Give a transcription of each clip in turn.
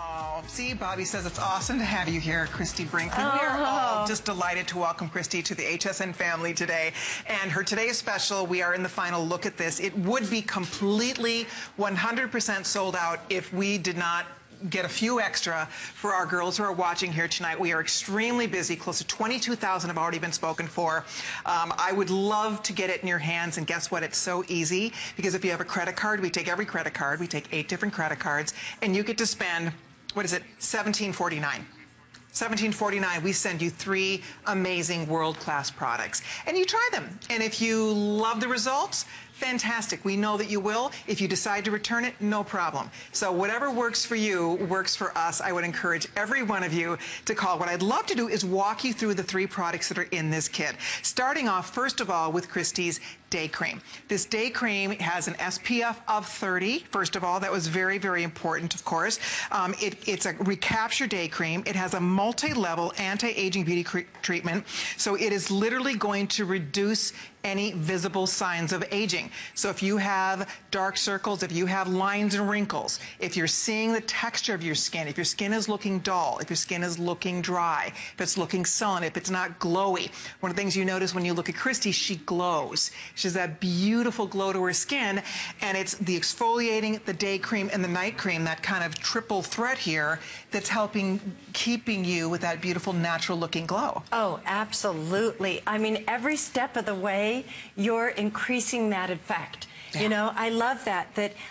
Oh, see, Bobby says it's awesome to have you here, Christie Brinkley. We are all just delighted to welcome Christie to the HSN family today. And her today's special, we are in the final look at this. It would be completely 100% sold out if we did not get a few extra for our girls who are watching here tonight. We are extremely busy. Close to 22,000 have already been spoken for. I would love to get it in your hands, and guess what? It's so easy, because if you have a credit card, we take every credit card. We take 8 different credit cards, and you get to spend, what is it, $17.49. $17.49, we send you 3 amazing world-class products. And you try them. And if you love the results, fantastic. We know that you will. If you decide to return it, no problem. So whatever works for you works for us. I would encourage every one of you to call. What I'd love to do is walk you through the 3 products that are in this kit. Starting off, first of all, with Christie's Day Cream. This Day Cream has an SPF of 30. First of all, that was very, very important, of course. It's a recapture day cream. It has a multi-level anti-aging beauty treatment. So it is literally going to reduce any visible signs of aging. So if you have dark circles, if you have lines and wrinkles, if you're seeing the texture of your skin, if your skin is looking dull, if your skin is looking dry, if it's looking sullen, if it's not glowy. One of the things you notice when you look at Christie, she glows. She has that beautiful glow to her skin, and it's the exfoliating, the day cream, and the night cream, that kind of triple threat here that's keeping you with that beautiful natural looking glow. Oh, absolutely. I mean, every step of the way, you're increasing that effect. Yeah. You know, I love that.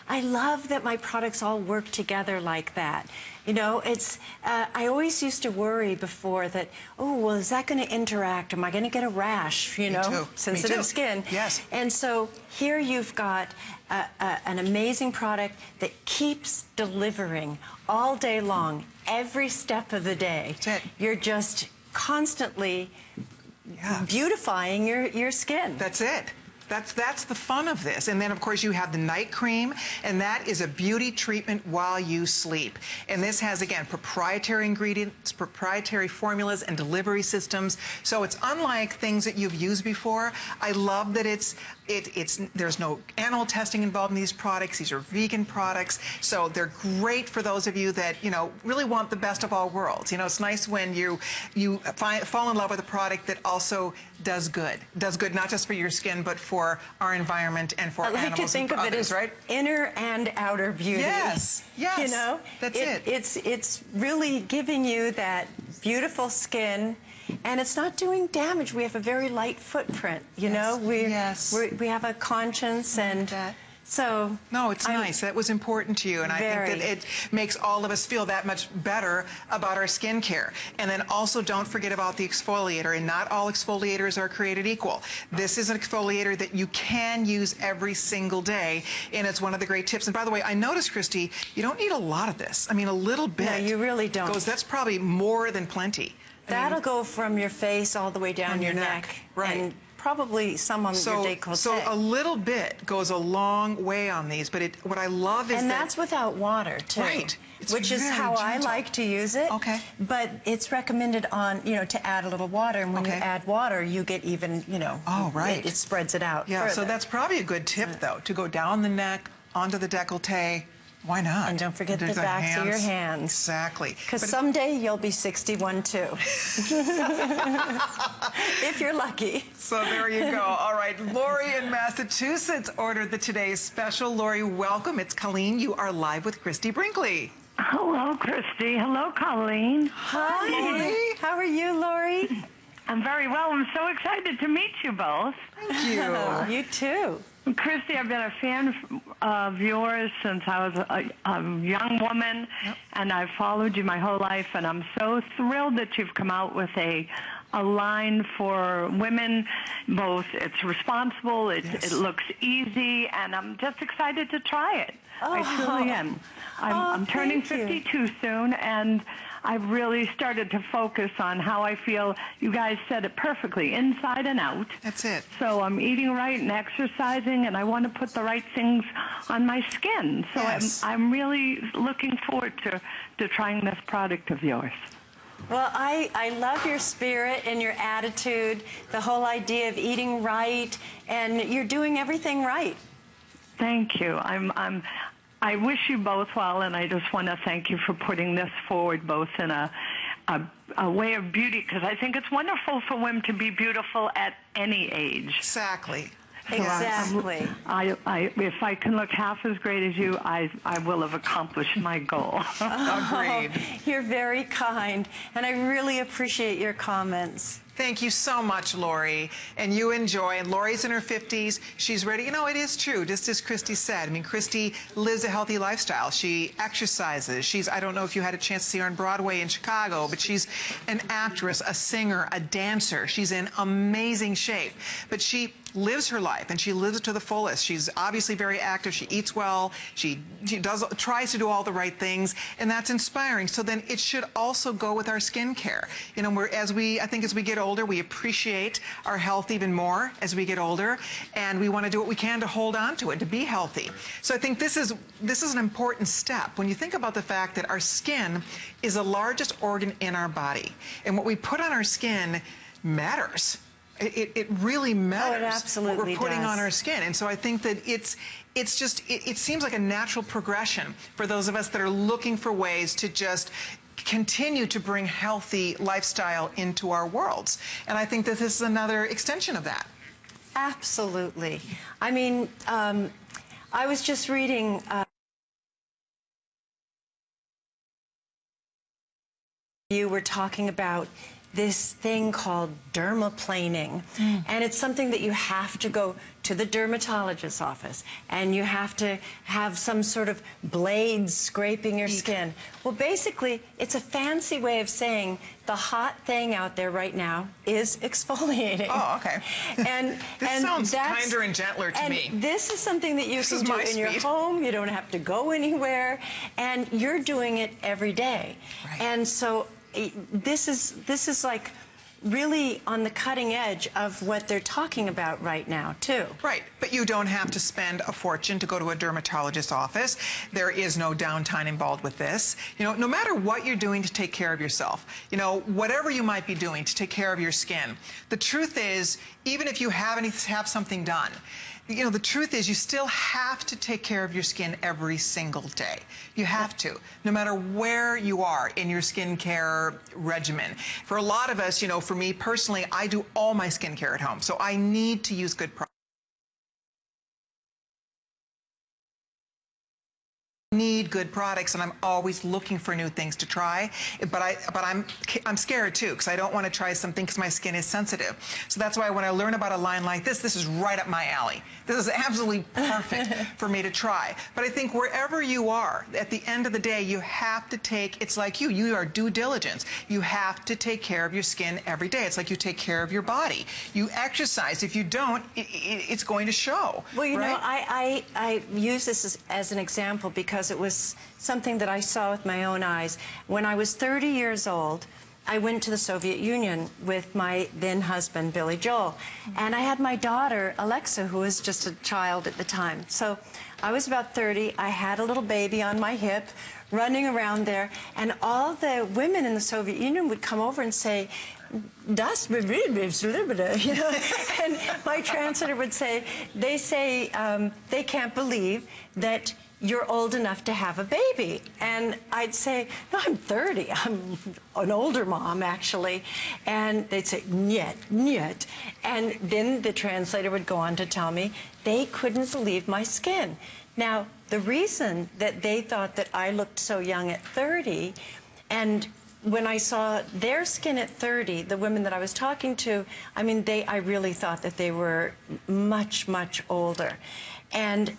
I love that my products all work together like that. You know, it's, I always used to worry before that, oh, well, is that going to interact? Am I going to get a rash? You know, sensitive skin. Yes. And so here you've got an amazing product that keeps delivering all day long, every step of the day. That's it. You're just constantly beautifying your skin. That's it. That's the fun of this. And then, of course, you have the night cream, and that is a beauty treatment while you sleep. And this has, again, proprietary ingredients, proprietary formulas, and delivery systems. So it's unlike things that you've used before. I love that there's no animal testing involved in these products. These are vegan products. So they're great for those of you that, you know, really want the best of all worlds. You know, it's nice when you fall in love with a product that also does good not just for your skin, but for our environment and for animals. I like to think of it as inner and outer beauty. Yes, yes. You know, that's it. It's really giving you that beautiful skin, and it's not doing damage. We have a very light footprint. You know, we have a conscience, and so. No, it's nice. That was important to you, and I think that it makes all of us feel that much better about our skincare. And then also, don't forget about the exfoliator, and not all exfoliators are created equal. This is an exfoliator that you can use every single day, and it's one of the great tips. And by the way, I noticed, Christie, you don't need a lot of this. I mean, a little bit. No, you really don't. That's probably more than plenty. That'll go from your face all the way down your neck. Right. And probably some on your décolleté. So a little bit goes a long way on these, but what I love is and that's without water, too. Right. Which is how I like to use it. Okay. But it's recommended on, you know, to add a little water, and when you add water, you get even, you know, it spreads it out further. So that's probably a good tip, though, to go down the neck, onto the décolleté. Why not? And don't forget the backs of your hands. Exactly. Because someday you'll be 61 too. If you're lucky. So there you go. All right, Lori in Massachusetts ordered the today's special. Lori, welcome. It's Colleen. You are live with Christie Brinkley. Hello, Christie. Hello, Colleen. Hi. Lori. How are you, Lori? I'm very well. I'm so excited to meet you both. Thank you. You too. Christie, I've been a fan of yours since I was a young woman, and I've followed you my whole life, and I'm so thrilled that you've come out with a line for women. Both it's responsible, it looks easy, and I'm just excited to try it. I truly am. I'm turning 52 soon, and I've really started to focus on how I feel. You guys said it perfectly, inside and out. That's it. So I'm eating right and exercising, and I want to put the right things on my skin. So I'm really looking forward to trying this product of yours. Well, I love your spirit and your attitude, the whole idea of eating right, and you're doing everything right. Thank you. I wish you both well, and I just want to thank you for putting this forward, both in a way of beauty, because I think it's wonderful for women to be beautiful at any age. Exactly. Exactly. If I can look half as great as you, I will have accomplished my goal. Agreed. You're very kind, and I really appreciate your comments. Thank you so much, Lori. And you enjoy. And Lori's in her 50s. She's ready. You know, it is true, just as Christie said. I mean, Christie lives a healthy lifestyle. She exercises. I don't know if you had a chance to see her on Broadway in Chicago, but she's an actress, a singer, a dancer. She's in amazing shape. But she lives her life, and she lives it to the fullest. She's obviously very active. She eats well. She tries to do all the right things, and that's inspiring. So then it should also go with our skincare. You know, as we get older, we appreciate our health even more as we get older, and we want to do what we can to hold on to it, to be healthy. So I think this is an important step when you think about the fact that our skin is the largest organ in our body, and what we put on our skin matters. It really matters. Oh, it absolutely what we're putting does. on our skin. And so I think that it seems like a natural progression for those of us that are looking for ways to just continue to bring healthy lifestyle into our worlds. And I think that this is another extension of that. Absolutely. I mean, I was just reading you were talking about this thing called dermaplaning. And it's something that you have to go to the dermatologist's office, and you have to have some sort of blades scraping your skin. Well, basically, it's a fancy way of saying the hot thing out there right now is exfoliating. Oh, okay. And this sounds kinder and gentler to me. This is something that you can do in your home. You don't have to go anywhere, and you're doing it every day. Right. And so this is like really on the cutting edge of what they're talking about right now, too. Right, but you don't have to spend a fortune to go to a dermatologist's office. There is no downtime involved with this. You know, no matter what you're doing to take care of yourself, you know, whatever you might be doing to take care of your skin, the truth is, even if you have something done, you know, the truth is you still have to take care of your skin every single day. You have to, no matter where you are in your skincare regimen. For a lot of us, you know, for me personally, I do all my skincare at home, so I need to use good products. Need good products, and I'm always looking for new things to try, but I'm scared too, because I don't want to try something because my skin is sensitive. So that's why when I learn about a line like this is right up my alley. This is absolutely perfect for me to try. But I think wherever you are, at the end of the day, you have to it's like you are due diligence. You have to take care of your skin every day. It's like you take care of your body. You exercise. If you don't, it's going to show. Well, you right? know, I use this as an example because it was something that I saw with my own eyes. When I was 30 years old, I went to the Soviet Union with my then husband, Billy Joel. And I had my daughter, Alexa, who was just a child at the time. So I was about 30. I had a little baby on my hip, running around there. And all the women in the Soviet Union would come over and say, Das, you know, and my translator would say, they can't believe that you're old enough to have a baby. And I'd say, no, I'm 30. I'm an older mom, actually. And they'd say, niet, niet. And then the translator would go on to tell me they couldn't believe my skin. Now, the reason that they thought that I looked so young at 30, and when I saw their skin at 30, the women that I was talking to, I mean, I really thought that they were much, much older. And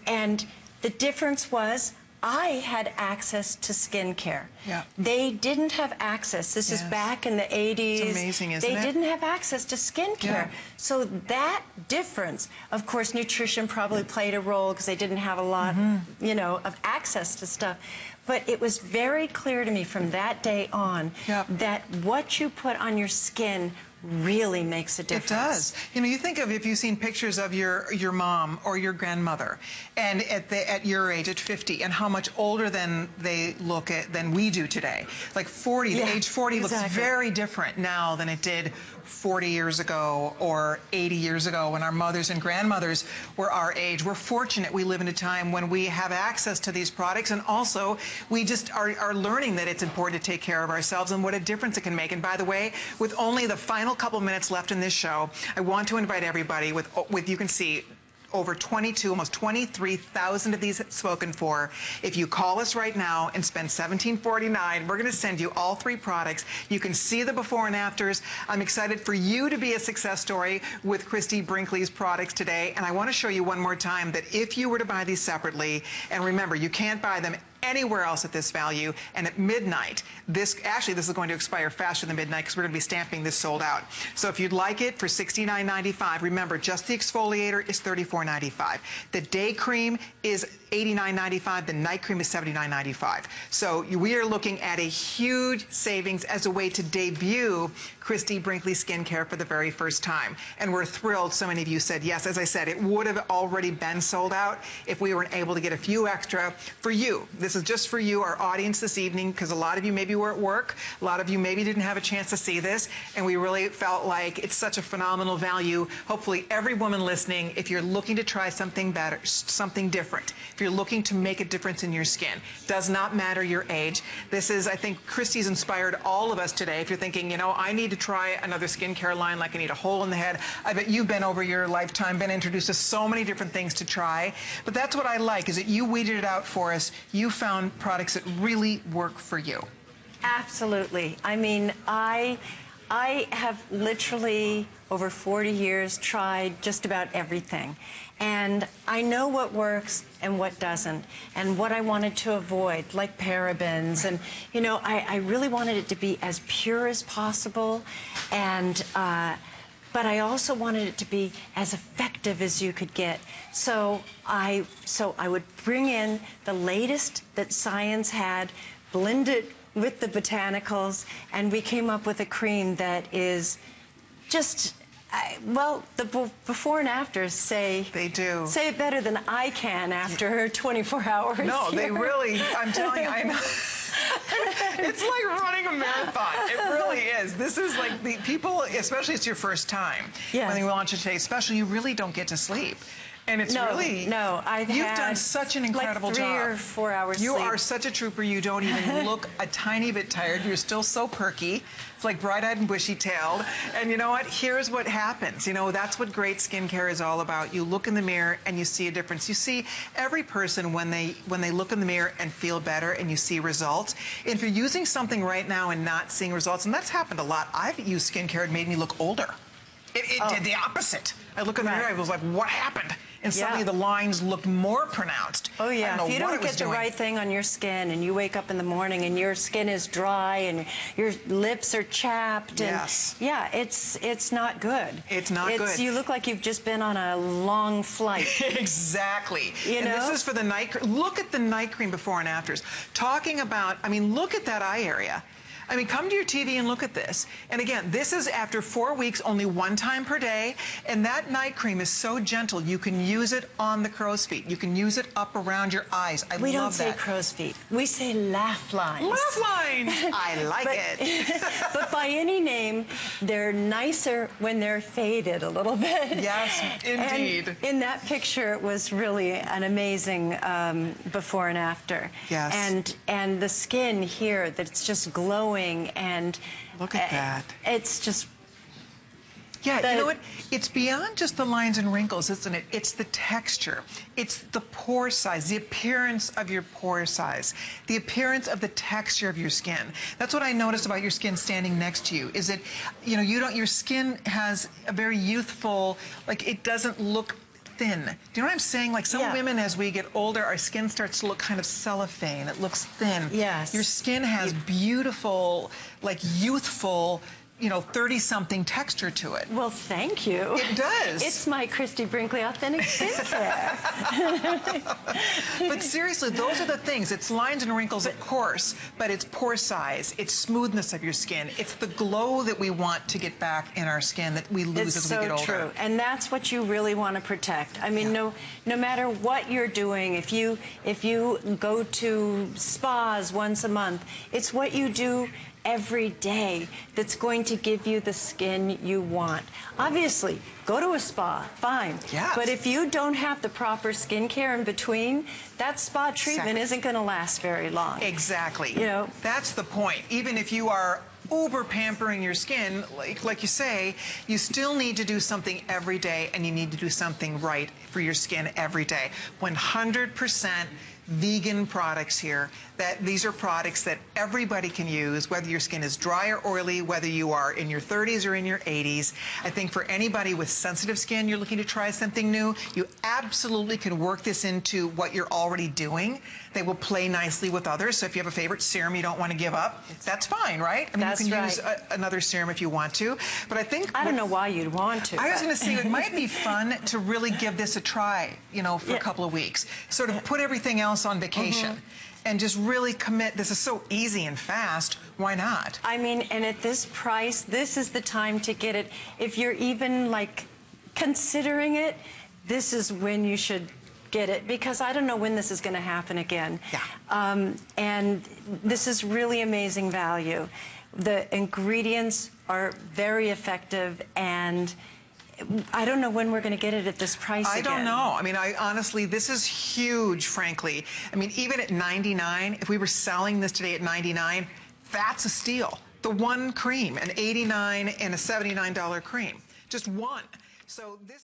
the difference was I had access to skincare. Yeah. They didn't have access. This is back in the 80s. It's amazing, isn't it? They didn't have access to skincare. Yeah. So that difference, of course, nutrition probably played a role because they didn't have a lot, you know, of access to stuff. But it was very clear to me from that day on that what you put on your skin really makes a difference. It does. You know, you think of if you've seen pictures of your mom or your grandmother, and at your age, at 50, and how much older than they look than we do today. Like 40, the age 40 looks very different now than it did 40 years ago or 80 years ago when our mothers and grandmothers were our age. We're fortunate we live in a time when we have access to these products, and also we just are learning that it's important to take care of ourselves and what a difference it can make. And by the way, with only the final couple minutes left in this show, I want to invite everybody with you can see over 22, almost 23,000 of these spoken for. If you call us right now and spend $17.49, we're going to send you all 3 products. You can see the before and afters. I'm excited for you to be a success story with Christie Brinkley's products today. And I want to show you one more time that if you were to buy these separately, and remember, you can't buy them anywhere else at this value, and at midnight, this is going to expire faster than midnight because we're going to be stamping this sold out. So if you'd like it for $69.95, remember, just the exfoliator is $34.95. The day cream is $89.95. The night cream is $79.95. So we are looking at a huge savings as a way to debut Christie Brinkley skincare for the very first time. And we're thrilled so many of you said yes. As I said, it would have already been sold out if we weren't able to get a few extra for you. This is just for you, our audience this evening, because a lot of you maybe were at work, a lot of you maybe didn't have a chance to see this, and we really felt like it's such a phenomenal value. Hopefully every woman listening, if you're looking to try something better, something different, if you're looking to make a difference in your skin, does not matter your age. This is, I think, Christie's inspired all of us today. If you're thinking, you know, I need to try another skincare line, like I need a hole in the head, I bet you've been over your lifetime, been introduced to so many different things to try. But that's what I like, is that you weeded it out for us. You found products that really work for you. Absolutely. I mean, I have literally over 40 years tried just about everything. And I know what works and what doesn't, and what I wanted to avoid, like parabens. And, you know, I really wanted it to be as pure as possible, and but I also wanted it to be as effective as you could get. So I would bring in the latest that science had, blend it with the botanicals, and we came up with a cream that is just, well, the before and afters say it better than I can after 24 hours. No, they really, I'm telling you, I know. It's like running a marathon. It really is. This is like the people, especially it's your first time. Yes. When they launch it today, especially, you really don't get to sleep. And it's you've done such an incredible like 3 or 4 hours You sleep. are such a trooper. You don't even look a tiny bit tired. You're still so perky. It's like bright-eyed and bushy-tailed. And you know what? Here's what happens. You know, that's what great skincare is all about. You look in the mirror and you see a difference. You see every person when they look in the mirror and feel better and you see results. If you're using something right now and not seeing results, and that's happened a lot. I've used skincare, it made me look older. It did the opposite. I look in the mirror, I was like, what happened? And suddenly the lines looked more pronounced. Oh yeah, if you don't get the right thing on your skin and you wake up in the morning and your skin is dry and your lips are chapped, and yeah, it's not good. It's not good. You look like you've just been on a long flight. Exactly. You know? This is for the night cream. Look at the night cream before and afters. Talking about, I mean, look at that eye area. I mean, come to your TV and look at this. And again, this is after 4 weeks, only 1 time per day. And that night cream is so gentle. You can use it on the crow's feet. You can use it up around your eyes. I love that. We don't say crow's feet. We say laugh lines. Laugh lines. I like it. But by any name, they're nicer when they're faded a little bit. Yes, indeed. And in that picture, it was really an amazing before and after. Yes. And the skin here, that's just glowing. And look at that. It's just, yeah, you know what? It's beyond just the lines and wrinkles, isn't it? It's the texture. It's the pore size, the appearance of your pore size, the appearance of the texture of your skin. That's what I noticed about your skin standing next to you, is that, you know, your skin has a very youthful, like, it doesn't look thin. Do you know what I'm saying? Like some women, as we get older, our skin starts to look kind of cellophane. It looks thin. Yes. Your skin has beautiful, like youthful you know, 30-something texture to it. Well, thank you. It does. It's my Christie Brinkley Authentic Skincare. But seriously, those are the things. It's lines and wrinkles, of course, but it's pore size, it's smoothness of your skin, it's the glow that we want to get back in our skin that we lose as we get older. It's so true, and that's what you really want to protect. I mean, no matter what you're doing, if you go to spas once a month, it's what you do every day that's going to give you the skin you want. Obviously, go to a spa, fine. Yes. But if you don't have the proper skincare in between, that spa treatment isn't going to last very long. Exactly. You know, that's the point. Even if you are uber pampering your skin, like you say, you still need to do something every day, and you need to do something right for your skin every day. 100% vegan products here. These are products that everybody can use, whether your skin is dry or oily, whether you are in your 30s or in your 80s. I think for anybody with sensitive skin, you're looking to try something new, you absolutely can work this into what you're already doing. They will play nicely with others. So if you have a favorite serum you don't want to give up, that's fine, right? I mean, that's you can right. use another serum if you want to. But I think I don't know why you'd want to. I was going to say it might be fun to really give this a try, you know, for a couple of weeks. Sort of put everything else on vacation. And just really commit. This is so easy and fast. Why not? I mean, and at this price, this is the time to get it. If you're even like considering it, this is when you should get it, because I don't know when this is going to happen again. Yeah. And this is really amazing value. The ingredients are very effective, and I don't know when we're going to get it at this price again. I don't know. I mean, honestly, this is huge, frankly. I mean, even at $99, if we were selling this today at $99, that's a steal. The one cream, an $89 and a $79 cream. Just one. So this